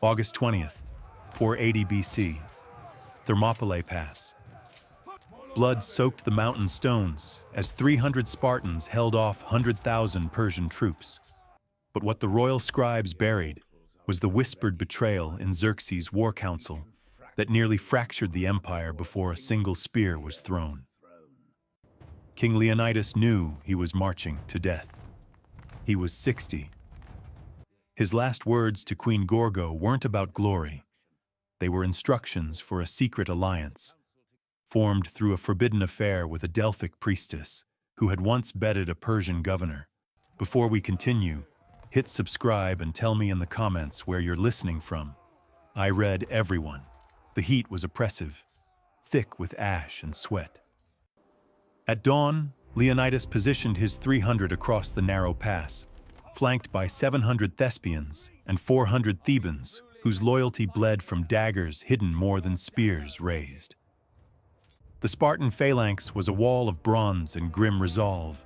August 20th, 480 BC, Thermopylae Pass. Blood soaked the mountain stones as 300 Spartans held off 100,000 Persian troops. But what the royal scribes buried was the whispered betrayal in Xerxes' war council that nearly fractured the empire before a single spear was thrown. King Leonidas knew he was marching to death. He was 60. His last words to Queen Gorgo weren't about glory. They were instructions for a secret alliance, formed through a forbidden affair with a Delphic priestess who had once bedded a Persian governor. Before we continue, hit subscribe and tell me in the comments where you're listening from. I read everyone. The heat was oppressive, thick with ash and sweat. At dawn, Leonidas positioned his 300 across the narrow pass, flanked by 700 Thespians and 400 Thebans, whose loyalty bled from daggers hidden more than spears raised. The Spartan phalanx was a wall of bronze and grim resolve.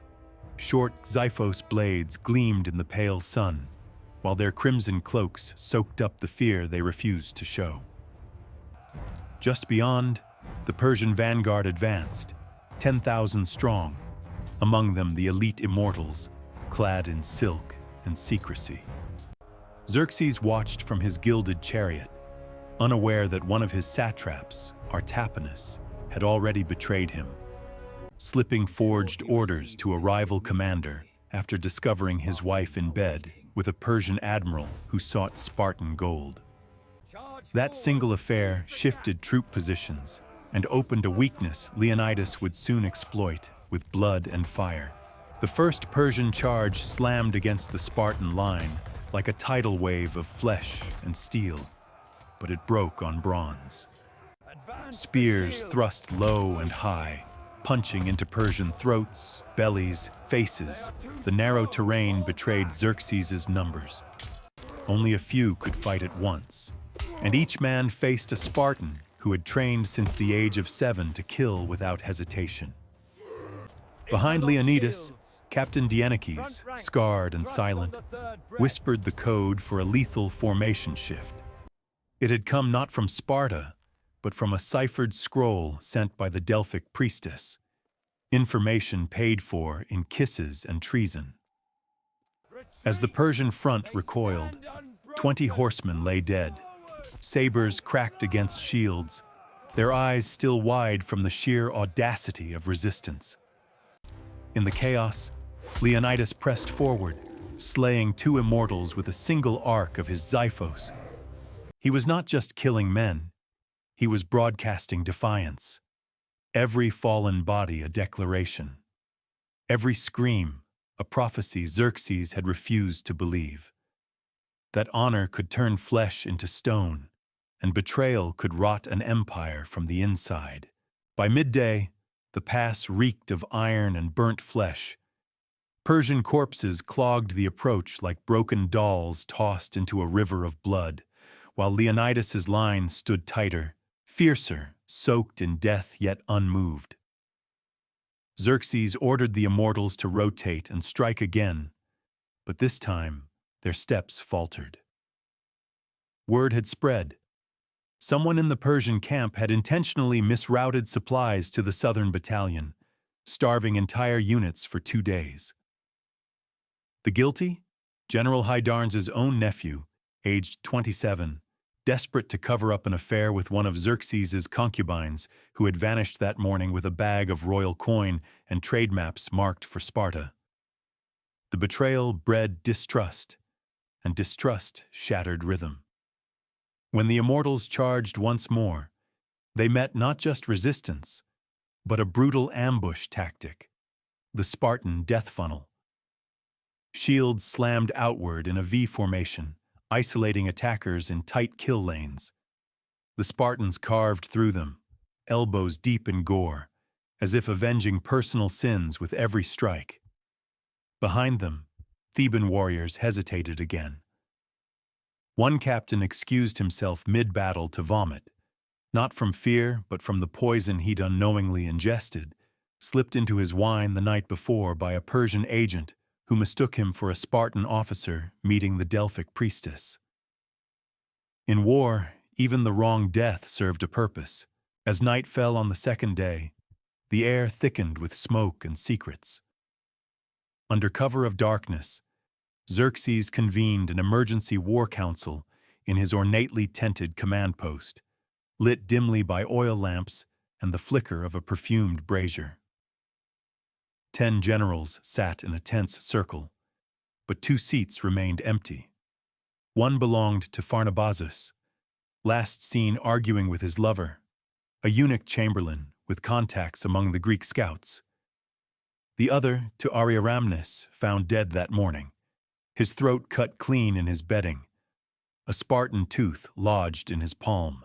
Short Xyphos blades gleamed in the pale sun, while their crimson cloaks soaked up the fear they refused to show. Just beyond, the Persian vanguard advanced, 10,000 strong, among them the elite immortals, clad in silk and secrecy. Xerxes watched from his gilded chariot, unaware that one of his satraps, Artapanus, had already betrayed him, slipping forged orders to a rival commander after discovering his wife in bed with a Persian admiral who sought Spartan gold. That single affair shifted troop positions and opened a weakness Leonidas would soon exploit with blood and fire. The first Persian charge slammed against the Spartan line like a tidal wave of flesh and steel, but it broke on bronze. Spears thrust low and high, punching into Persian throats, bellies, faces. The narrow terrain betrayed Xerxes' numbers. Only a few could fight at once, and each man faced a Spartan who had trained since the age of 7 to kill without hesitation. Behind Leonidas, Captain Dienekes, scarred and silent, whispered the code for a lethal formation shift. It had come not from Sparta, but from a ciphered scroll sent by the Delphic priestess, information paid for in kisses and treason. As the Persian front recoiled, 20 horsemen lay dead, sabers cracked against shields, their eyes still wide from the sheer audacity of resistance. In the chaos, Leonidas pressed forward, slaying 2 immortals with a single arc of his Xyphos. He was not just killing men, he was broadcasting defiance. Every fallen body a declaration. Every scream a prophecy Xerxes had refused to believe. That honor could turn flesh into stone, and betrayal could rot an empire from the inside. By midday, the pass reeked of iron and burnt flesh. Persian corpses clogged the approach like broken dolls tossed into a river of blood, while Leonidas's line stood tighter, fiercer, soaked in death yet unmoved. Xerxes ordered the immortals to rotate and strike again, but this time their steps faltered. Word had spread. Someone in the Persian camp had intentionally misrouted supplies to the southern battalion, starving entire units for 2 days. The guilty? General Hydarnes' own nephew, aged 27, desperate to cover up an affair with one of Xerxes' concubines who had vanished that morning with a bag of royal coin and trade maps marked for Sparta. The betrayal bred distrust, and distrust shattered rhythm. When the immortals charged once more, they met not just resistance, but a brutal ambush tactic, the Spartan death funnel. Shields slammed outward in a V formation, isolating attackers in tight kill lanes. The Spartans carved through them, elbows deep in gore, as if avenging personal sins with every strike. Behind them, Theban warriors hesitated again. One captain excused himself mid-battle to vomit, not from fear but from the poison he'd unknowingly ingested, slipped into his wine the night before by a Persian agent who mistook him for a Spartan officer meeting the Delphic priestess. In war, even the wrong death served a purpose. As night fell on the second day, the air thickened with smoke and secrets. Under cover of darkness, Xerxes convened an emergency war council in his ornately tented command post, lit dimly by oil lamps and the flicker of a perfumed brazier. 10 generals sat in a tense circle, but 2 seats remained empty. One belonged to Pharnabazus, last seen arguing with his lover, a eunuch chamberlain with contacts among the Greek scouts. The other to Ariaramnes, found dead that morning, his throat cut clean in his bedding, a Spartan tooth lodged in his palm.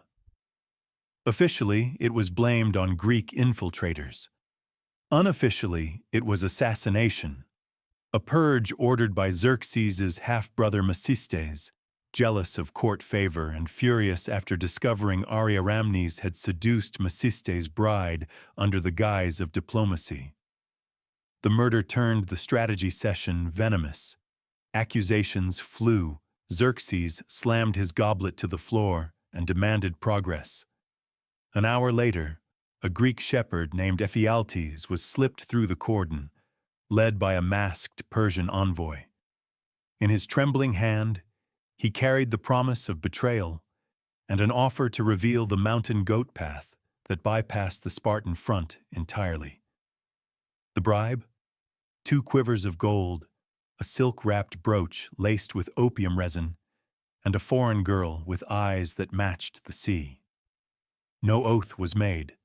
Officially, it was blamed on Greek infiltrators. Unofficially, it was assassination, a purge ordered by Xerxes' half-brother Mesistes, jealous of court favor and furious after discovering Ariaramnes had seduced Mesistes' bride under the guise of diplomacy. The murder turned the strategy session venomous. Accusations flew. Xerxes slammed his goblet to the floor and demanded progress. An hour later, a Greek shepherd named Ephialtes was slipped through the cordon, led by a masked Persian envoy. In his trembling hand, he carried the promise of betrayal and an offer to reveal the mountain goat path that bypassed the Spartan front entirely. The bribe? 2 quivers of gold, a silk-wrapped brooch laced with opium resin, and a foreign girl with eyes that matched the sea. No oath was made,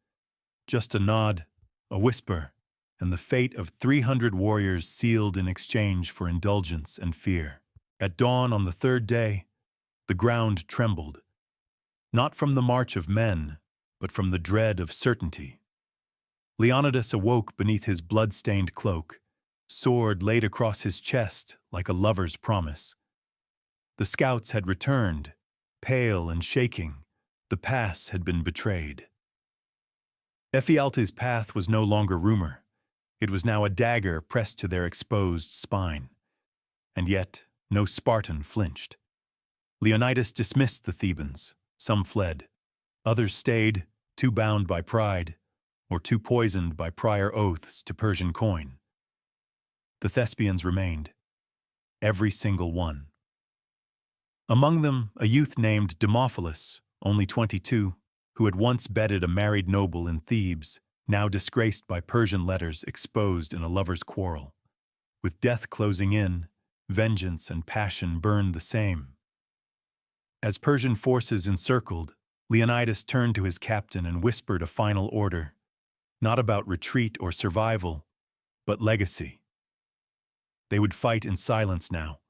just a nod, a whisper, and the fate of 300 warriors sealed in exchange for indulgence and fear. At dawn on the 3rd day, the ground trembled, not from the march of men, but from the dread of certainty. Leonidas awoke beneath his blood-stained cloak, sword laid across his chest like a lover's promise. The scouts had returned, pale and shaking. The pass had been betrayed. Ephialtes' path was no longer rumor. It was now a dagger pressed to their exposed spine. And yet, no Spartan flinched. Leonidas dismissed the Thebans. Some fled. Others stayed, too bound by pride, or too poisoned by prior oaths to Persian coin. The Thespians remained. Every single one. Among them, a youth named Demophilus, only 22, who had once bedded a married noble in Thebes, now disgraced by Persian letters exposed in a lover's quarrel. With death closing in, vengeance and passion burned the same. As Persian forces encircled, Leonidas turned to his captain and whispered a final order, not about retreat or survival, but legacy. They would fight in silence now.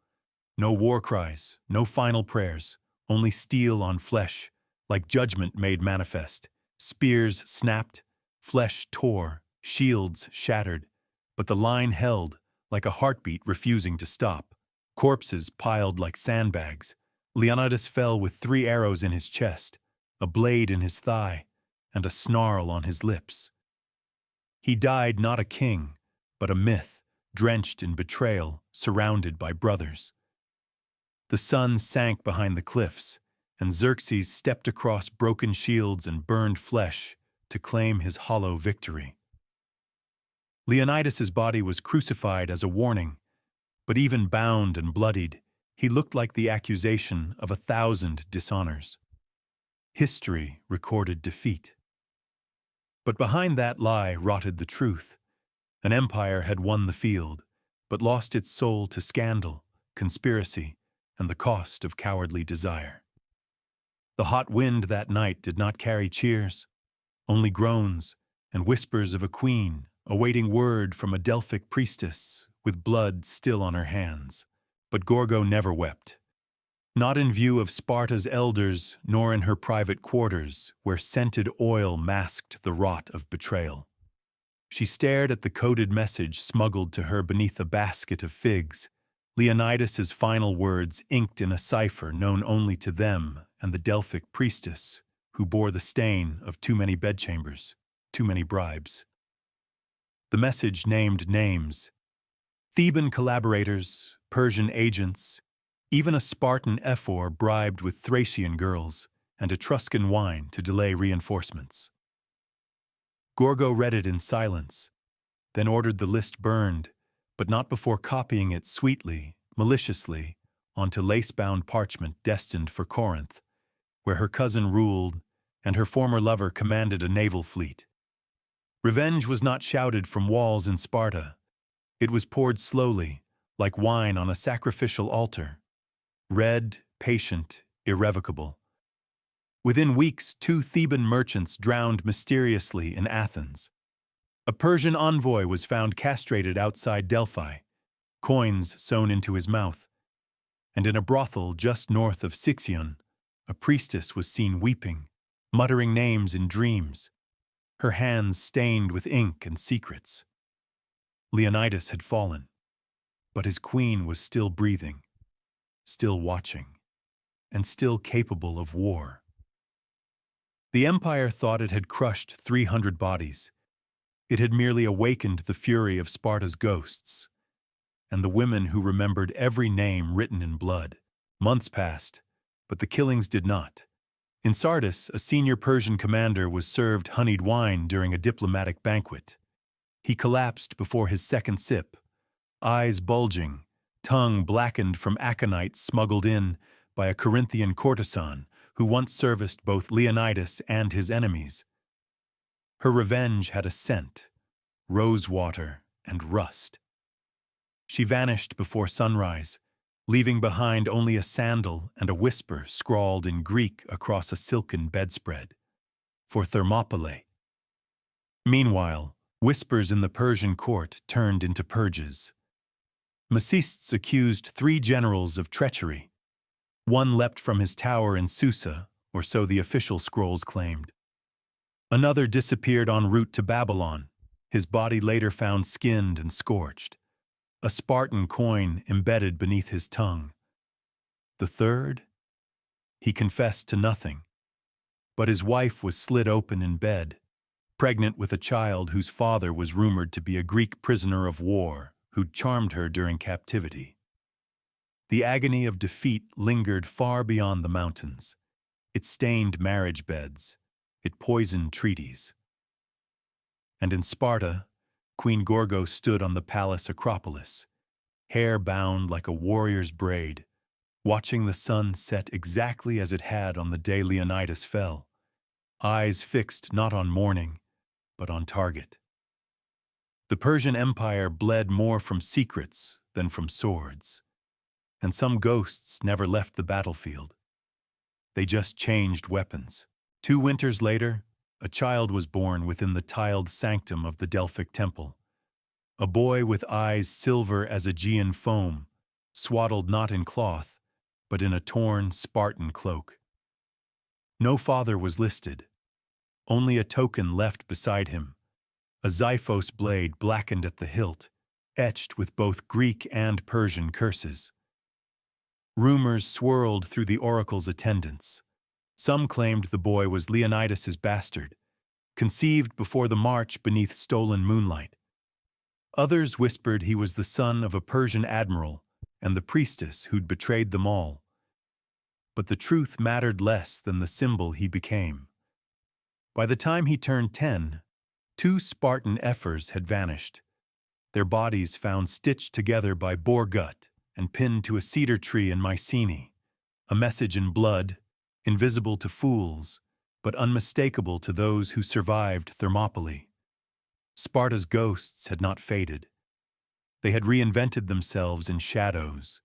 No war cries, no final prayers, only steel on flesh, like judgment made manifest. Spears snapped, flesh tore, shields shattered, but the line held, like a heartbeat refusing to stop. Corpses piled like sandbags. Leonidas fell with 3 arrows in his chest, a blade in his thigh, and a snarl on his lips. He died not a king, but a myth, drenched in betrayal, surrounded by brothers. The sun sank behind the cliffs, and Xerxes stepped across broken shields and burned flesh to claim his hollow victory. Leonidas's body was crucified as a warning, but even bound and bloodied, he looked like the accusation of 1,000 dishonors. History recorded defeat. But behind that lie rotted the truth. An empire had won the field, but lost its soul to scandal, conspiracy, and the cost of cowardly desire. The hot wind that night did not carry cheers, only groans and whispers of a queen awaiting word from a Delphic priestess with blood still on her hands. But Gorgo never wept. Not in view of Sparta's elders, nor in her private quarters, where scented oil masked the rot of betrayal. She stared at the coded message smuggled to her beneath a basket of figs, Leonidas's final words inked in a cipher known only to them and the Delphic priestess, who bore the stain of too many bedchambers, too many bribes. The message named names: Theban collaborators, Persian agents, Even a Spartan ephor bribed with Thracian girls and Etruscan wine to delay reinforcements. Gorgo read it in silence, then ordered the list burned, but not before copying it sweetly, maliciously, onto lace-bound parchment destined for Corinth, where her cousin ruled and her former lover commanded a naval fleet. Revenge was not shouted from walls in Sparta. It was poured slowly, like wine on a sacrificial altar. Red, patient, irrevocable. Within weeks, 2 Theban merchants drowned mysteriously in Athens. A Persian envoy was found castrated outside Delphi, coins sewn into his mouth. And in a brothel just north of Sixion, a priestess was seen weeping, muttering names in dreams, her hands stained with ink and secrets. Leonidas had fallen, but his queen was still breathing, still watching, and still capable of war. The empire thought it had crushed 300 bodies. It had merely awakened the fury of Sparta's ghosts, and the women who remembered every name written in blood. Months passed, but the killings did not. In Sardis, a senior Persian commander was served honeyed wine during a diplomatic banquet. He collapsed before his second sip, eyes bulging, tongue blackened from aconite smuggled in by a Corinthian courtesan who once serviced both Leonidas and his enemies. Her revenge had a scent, rosewater and rust. She vanished before sunrise, leaving behind only a sandal and a whisper scrawled in Greek across a silken bedspread, for Thermopylae. Meanwhile, whispers in the Persian court turned into purges. Macists accused 3 generals of treachery. One leapt from his tower in Susa, or so the official scrolls claimed. Another disappeared en route to Babylon, his body later found skinned and scorched, a Spartan coin embedded beneath his tongue. The third? He confessed to nothing, but his wife was slit open in bed, pregnant with a child whose father was rumored to be a Greek prisoner of war who'd charmed her during captivity. The agony of defeat lingered far beyond the mountains. It stained marriage beds. It poisoned treaties. And in Sparta, Queen Gorgo stood on the palace Acropolis, hair bound like a warrior's braid, watching the sun set exactly as it had on the day Leonidas fell, eyes fixed not on mourning, but on target. The Persian Empire bled more from secrets than from swords, and some ghosts never left the battlefield. They just changed weapons. 2 winters later, a child was born within the tiled sanctum of the Delphic temple, a boy with eyes silver as Aegean foam, swaddled not in cloth, but in a torn Spartan cloak. No father was listed, only a token left beside him, a Xiphos blade blackened at the hilt, etched with both Greek and Persian curses. Rumors swirled through the oracle's attendants. Some claimed the boy was Leonidas's bastard, conceived before the march beneath stolen moonlight. Others whispered he was the son of a Persian admiral and the priestess who'd betrayed them all. But the truth mattered less than the symbol he became. By the time he turned 10, 2 Spartan ephors had vanished, their bodies found stitched together by boar gut and pinned to a cedar tree in Mycenae, a message in blood, invisible to fools, but unmistakable to those who survived Thermopylae. Sparta's ghosts had not faded. They had reinvented themselves in shadows,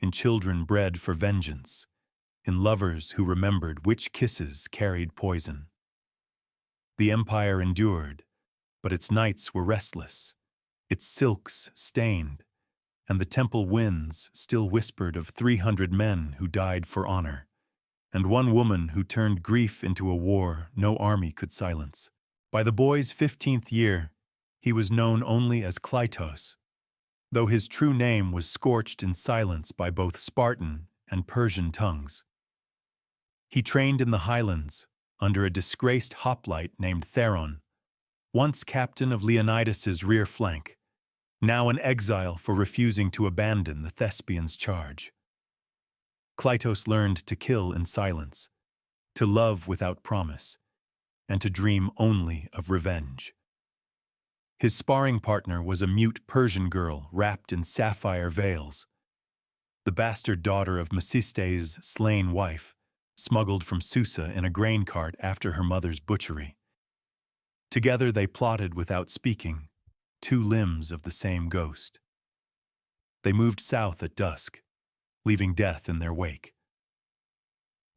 in children bred for vengeance, in lovers who remembered which kisses carried poison. The empire endured, but its nights were restless, its silks stained, and the temple winds still whispered of 300 men who died for honor, and one woman who turned grief into a war no army could silence. By the boy's 15th year, he was known only as Klytos, though his true name was scorched in silence by both Spartan and Persian tongues. He trained in the highlands, under a disgraced hoplite named Theron, once captain of Leonidas's rear flank, now an exile for refusing to abandon the Thespians' charge. Klytos learned to kill in silence, to love without promise, and to dream only of revenge. His sparring partner was a mute Persian girl wrapped in sapphire veils, the bastard daughter of Mesistes' slain wife, smuggled from Susa in a grain cart after her mother's butchery. Together they plotted without speaking, two limbs of the same ghost. They moved south at dusk, leaving death in their wake.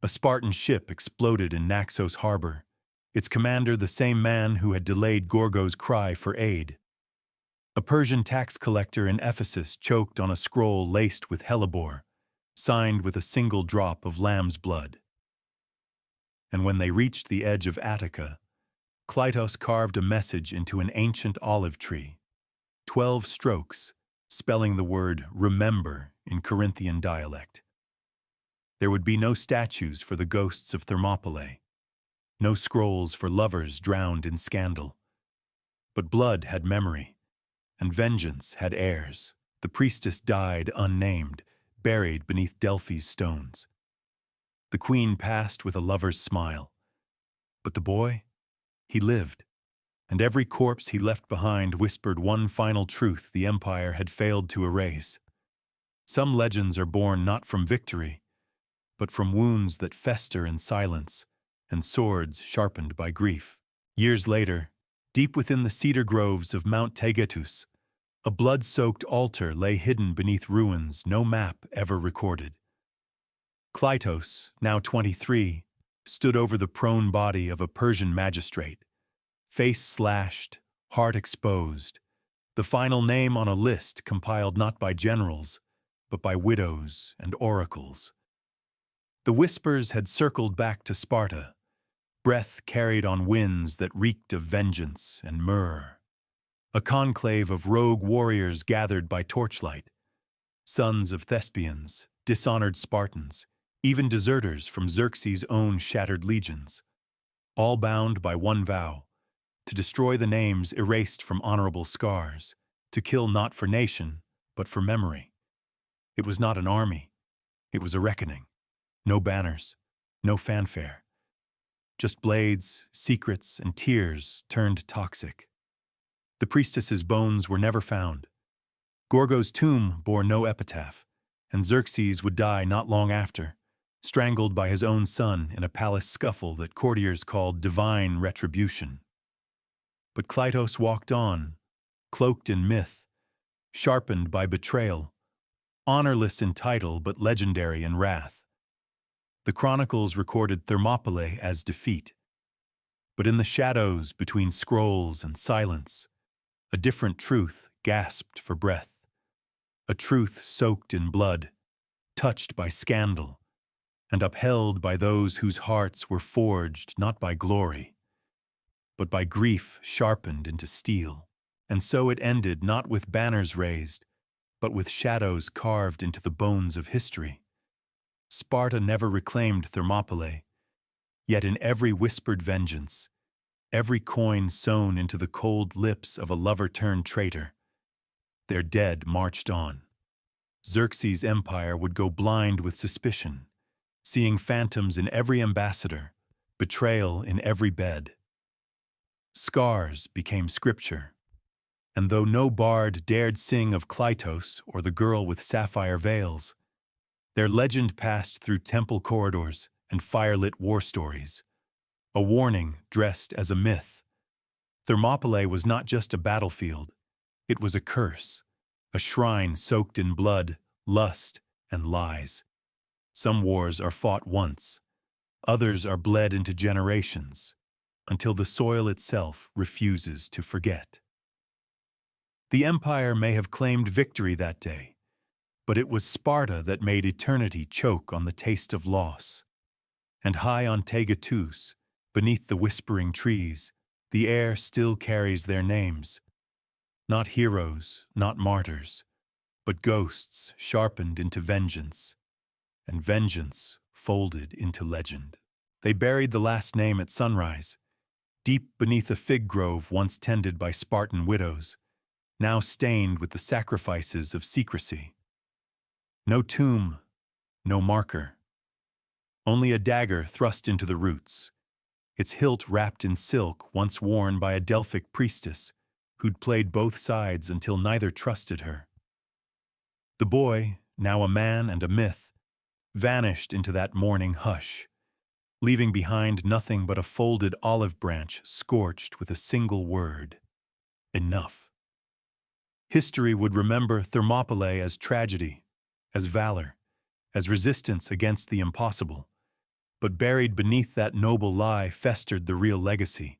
A Spartan ship exploded in Naxos harbor, its commander the same man who had delayed Gorgo's cry for aid. A Persian tax collector in Ephesus choked on a scroll laced with hellebore, signed with a single drop of lamb's blood. And when they reached the edge of Attica, Klytos carved a message into an ancient olive tree, 12 strokes, spelling the word remember in Corinthian dialect. There would be no statues for the ghosts of Thermopylae, no scrolls for lovers drowned in scandal. But blood had memory, and vengeance had heirs. The priestess died unnamed, buried beneath Delphi's stones. The queen passed with a lover's smile. But the boy? He lived, and every corpse he left behind whispered one final truth the empire had failed to erase. Some legends are born not from victory, but from wounds that fester in silence and swords sharpened by grief. Years later, deep within the cedar groves of Mount Taygetus, a blood-soaked altar lay hidden beneath ruins no map ever recorded. Klytos, now 23, stood over the prone body of a Persian magistrate, face slashed, heart exposed, the final name on a list compiled not by generals, but by widows and oracles. The whispers had circled back to Sparta, breath carried on winds that reeked of vengeance and myrrh. A conclave of rogue warriors gathered by torchlight, sons of Thespians, dishonored Spartans, even deserters from Xerxes' own shattered legions, all bound by one vow, to destroy the names erased from honorable scars, to kill not for nation, but for memory. It was not an army, it was a reckoning. No banners, no fanfare. Just blades, secrets, and tears turned toxic. The priestess's bones were never found. Gorgo's tomb bore no epitaph, and Xerxes would die not long after, strangled by his own son in a palace scuffle that courtiers called divine retribution. But Klytos walked on, cloaked in myth, sharpened by betrayal, honorless in title but legendary in wrath. The chronicles recorded Thermopylae as defeat. But in the shadows between scrolls and silence, a different truth gasped for breath. A truth soaked in blood, touched by scandal, and upheld by those whose hearts were forged not by glory, but by grief sharpened into steel. And so it ended not with banners raised, but with shadows carved into the bones of history. Sparta never reclaimed Thermopylae, yet in every whispered vengeance, every coin sewn into the cold lips of a lover-turned-traitor, their dead marched on. Xerxes' empire would go blind with suspicion, seeing phantoms in every ambassador, betrayal in every bed. Scars became scripture, and though no bard dared sing of Klytos or the girl with sapphire veils, their legend passed through temple corridors and firelit war stories, a warning dressed as a myth. Thermopylae was not just a battlefield, it was a curse, a shrine soaked in blood, lust, and lies. Some wars are fought once, others are bled into generations, until the soil itself refuses to forget. The empire may have claimed victory that day, but it was Sparta that made eternity choke on the taste of loss. And high on Taygetus, beneath the whispering trees, the air still carries their names. Not heroes, not martyrs, but ghosts sharpened into vengeance, and vengeance folded into legend. They buried the last name at sunrise, deep beneath a fig grove once tended by Spartan widows, now stained with the sacrifices of secrecy. No tomb, no marker. Only a dagger thrust into the roots, its hilt wrapped in silk once worn by a Delphic priestess who'd played both sides until neither trusted her. The boy, now a man and a myth, vanished into that morning hush, leaving behind nothing but a folded olive branch scorched with a single word: enough. History would remember Thermopylae as tragedy, as valor, as resistance against the impossible. But buried beneath that noble lie festered the real legacy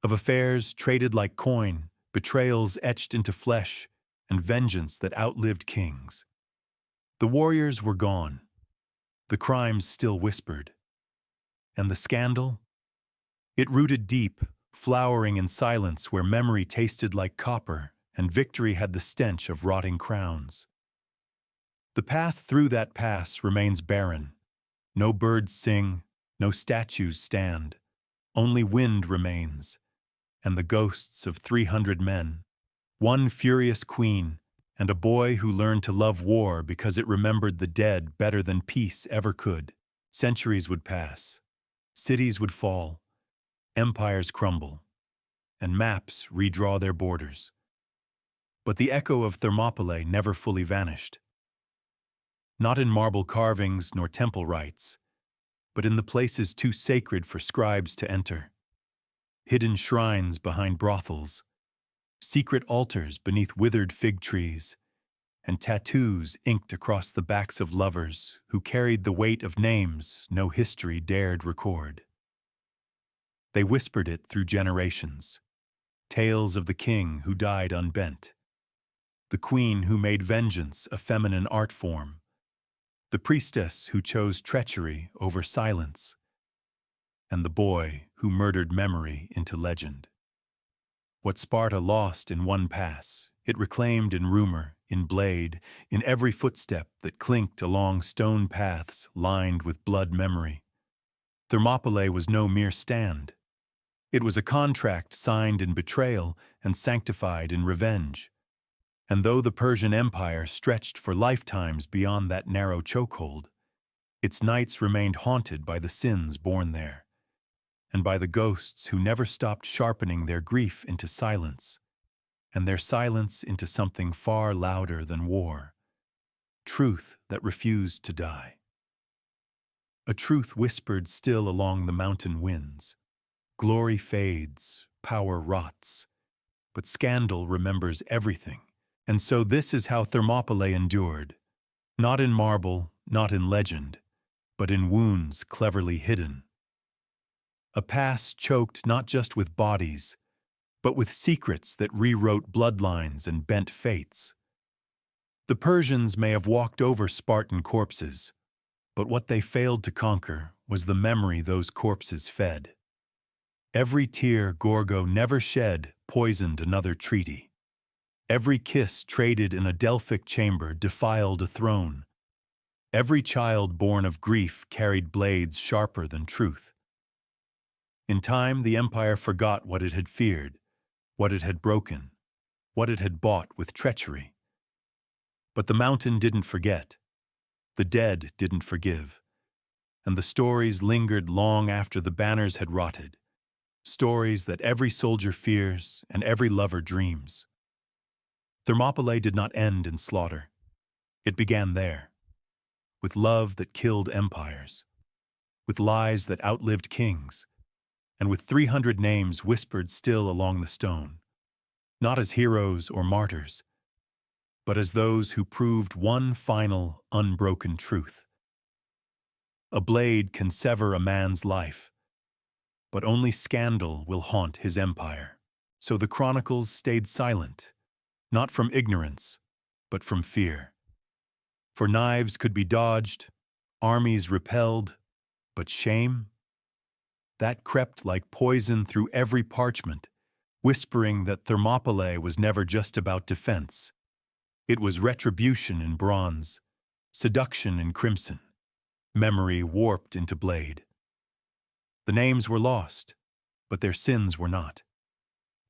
of affairs traded like coin, betrayals etched into flesh, and vengeance that outlived kings. The warriors were gone. The crimes still whispered. And the scandal? It rooted deep, flowering in silence where memory tasted like copper and victory had the stench of rotting crowns. The path through that pass remains barren. No birds sing, no statues stand. Only wind remains, and the ghosts of 300 men, one furious queen, and a boy who learned to love war because it remembered the dead better than peace ever could. Centuries would pass, cities would fall, empires crumble, and maps redraw their borders. But the echo of Thermopylae never fully vanished. Not in marble carvings nor temple rites, but in the places too sacred for scribes to enter. Hidden shrines behind brothels, secret altars beneath withered fig trees, and tattoos inked across the backs of lovers who carried the weight of names no history dared record. They whispered it through generations, tales of the king who died unbent, the queen who made vengeance a feminine art form, the priestess who chose treachery over silence, and the boy who murdered memory into legend. What Sparta lost in one pass, it reclaimed in rumor, in blade, in every footstep that clinked along stone paths lined with blood memory. Thermopylae was no mere stand. It was a contract signed in betrayal and sanctified in revenge. And though the Persian Empire stretched for lifetimes beyond that narrow chokehold, its nights remained haunted by the sins born there, and by the ghosts who never stopped sharpening their grief into silence, and their silence into something far louder than war, truth that refused to die. A truth whispered still along the mountain winds. Glory fades, power rots, but scandal remembers everything. And so this is how Thermopylae endured, not in marble, not in legend, but in wounds cleverly hidden. A past choked not just with bodies, but with secrets that rewrote bloodlines and bent fates. The Persians may have walked over Spartan corpses, but what they failed to conquer was the memory those corpses fed. Every tear Gorgo never shed poisoned another treaty. Every kiss traded in a Delphic chamber defiled a throne. Every child born of grief carried blades sharper than truth. In time, the empire forgot what it had feared, what it had broken, what it had bought with treachery. But the mountain didn't forget. The dead didn't forgive. And the stories lingered long after the banners had rotted. Stories that every soldier fears and every lover dreams. Thermopylae did not end in slaughter. It began there, with love that killed empires, with lies that outlived kings, and with 300 names whispered still along the stone, not as heroes or martyrs, but as those who proved one final, unbroken truth. A blade can sever a man's life, but only scandal will haunt his empire. So the chronicles stayed silent, not from ignorance, but from fear. For knives could be dodged, armies repelled, but shame? That crept like poison through every parchment, whispering that Thermopylae was never just about defense. It was retribution in bronze, seduction in crimson, memory warped into blade. The names were lost, but their sins were not.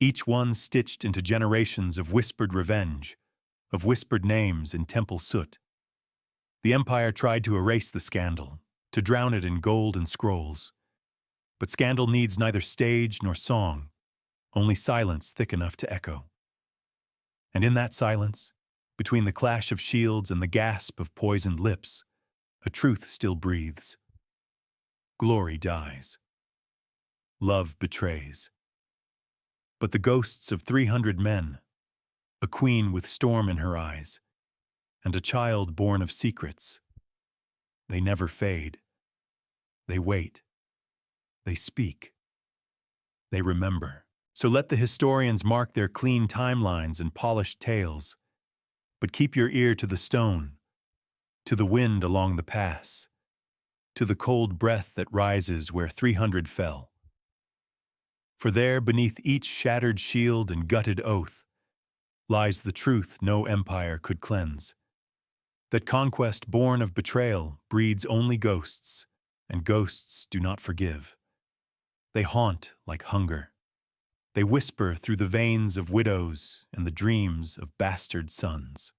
Each one stitched into generations of whispered revenge, of whispered names in temple soot. The empire tried to erase the scandal, to drown it in gold and scrolls. But scandal needs neither stage nor song, only silence thick enough to echo. And in that silence, between the clash of shields and the gasp of poisoned lips, a truth still breathes. Glory dies. Love betrays. But the ghosts of 300 men, a queen with storm in her eyes, and a child born of secrets, they never fade. They wait. They speak. They remember. So let the historians mark their clean timelines and polished tales, but keep your ear to the stone, to the wind along the pass, to the cold breath that rises where 300 fell. For there, beneath each shattered shield and gutted oath, lies the truth no empire could cleanse. That conquest born of betrayal breeds only ghosts, and ghosts do not forgive. They haunt like hunger. They whisper through the veins of widows and the dreams of bastard sons.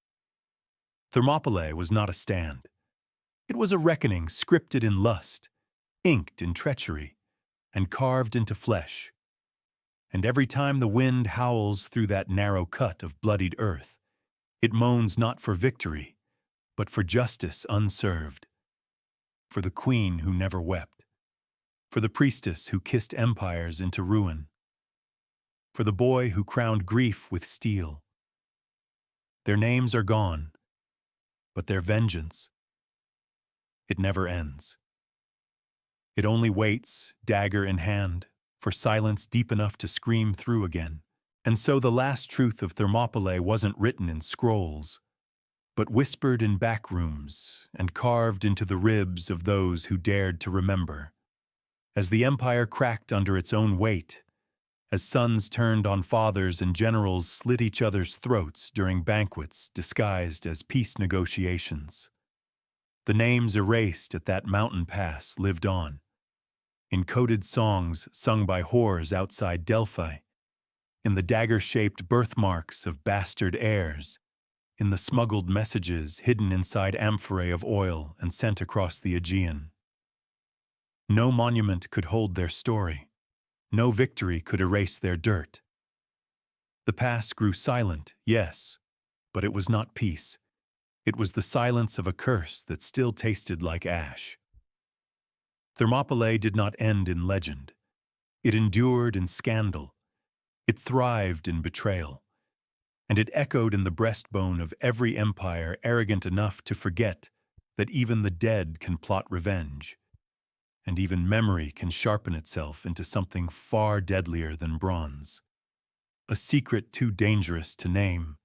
Thermopylae was not a stand. It was a reckoning scripted in lust, inked in treachery, and carved into flesh. And every time the wind howls through that narrow cut of bloodied earth, it moans not for victory, but for justice unserved, for the queen who never wept, for the priestess who kissed empires into ruin, for the boy who crowned grief with steel. Their names are gone, but their vengeance, it never ends. It only waits, dagger in hand, for silence deep enough to scream through again. And so the last truth of Thermopylae wasn't written in scrolls, but whispered in back rooms and carved into the ribs of those who dared to remember. As the empire cracked under its own weight, as sons turned on fathers and generals slit each other's throats during banquets disguised as peace negotiations, the names erased at that mountain pass lived on, in coded songs sung by whores outside Delphi, in the dagger-shaped birthmarks of bastard heirs, in the smuggled messages hidden inside amphorae of oil and sent across the Aegean. No monument could hold their story. No victory could erase their dirt. The past grew silent, yes, but it was not peace. It was the silence of a curse that still tasted like ash. Thermopylae did not end in legend. It endured in scandal. It thrived in betrayal. And it echoed in the breastbone of every empire arrogant enough to forget that even the dead can plot revenge. And even memory can sharpen itself into something far deadlier than bronze. A secret too dangerous to name,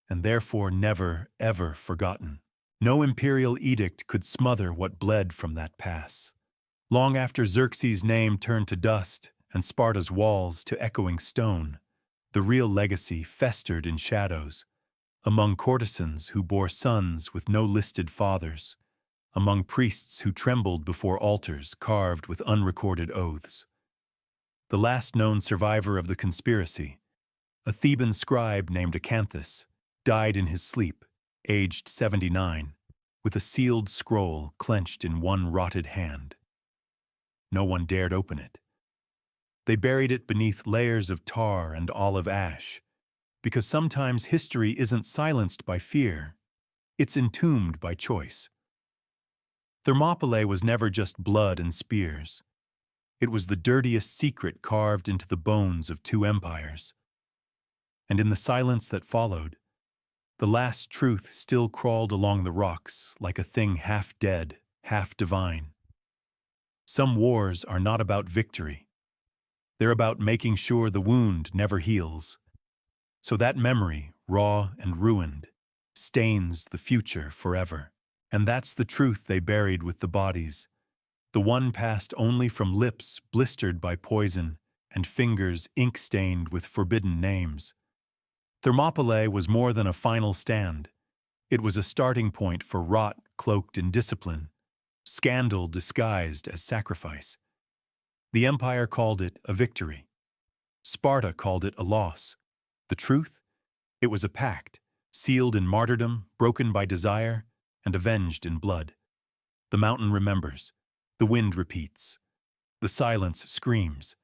and therefore never, ever forgotten. No imperial edict could smother what bled from that pass. Long after Xerxes' name turned to dust and Sparta's walls to echoing stone, the real legacy festered in shadows, among courtesans who bore sons with no listed fathers, among priests who trembled before altars carved with unrecorded oaths. The last known survivor of the conspiracy, a Theban scribe named Acanthus, died in his sleep, aged 79, with a sealed scroll clenched in one rotted hand. No one dared open it. They buried it beneath layers of tar and olive ash, because sometimes history isn't silenced by fear, it's entombed by choice. Thermopylae was never just blood and spears. It was the dirtiest secret carved into the bones of two empires. And in the silence that followed, the last truth still crawled along the rocks like a thing half dead, half divine. Some wars are not about victory. They're about making sure the wound never heals. So that memory, raw and ruined, stains the future forever. And that's the truth they buried with the bodies. The one passed only from lips blistered by poison and fingers ink-stained with forbidden names. Thermopylae was more than a final stand. It was a starting point for rot cloaked in discipline, scandal disguised as sacrifice. The empire called it a victory. Sparta called it a loss. The truth? It was a pact, sealed in martyrdom, broken by desire, and avenged in blood. The mountain remembers, the wind repeats, the silence screams,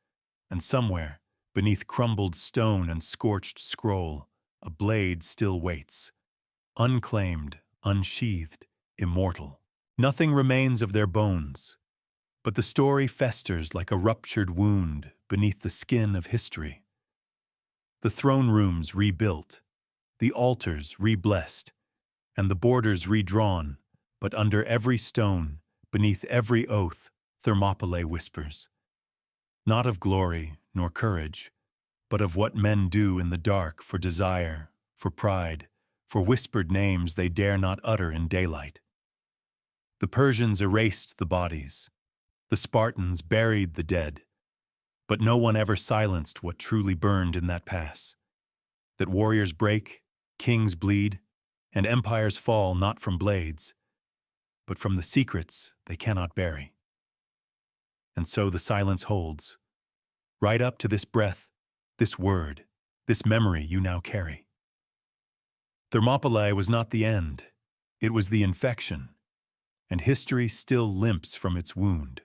and somewhere, beneath crumbled stone and scorched scroll, a blade still waits, unclaimed, unsheathed, immortal. Nothing remains of their bones, but the story festers like a ruptured wound beneath the skin of history. The throne rooms rebuilt, the altars re-blessed, and the borders redrawn, but under every stone, beneath every oath, Thermopylae whispers. Not of glory nor courage, but of what men do in the dark for desire, for pride, for whispered names they dare not utter in daylight. The Persians erased the bodies, the Spartans buried the dead, but no one ever silenced what truly burned in that pass. That warriors break, kings bleed, and empires fall not from blades, but from the secrets they cannot bury. And so the silence holds, right up to this breath, this word, this memory you now carry. Thermopylae was not the end, it was the infection, and history still limps from its wound.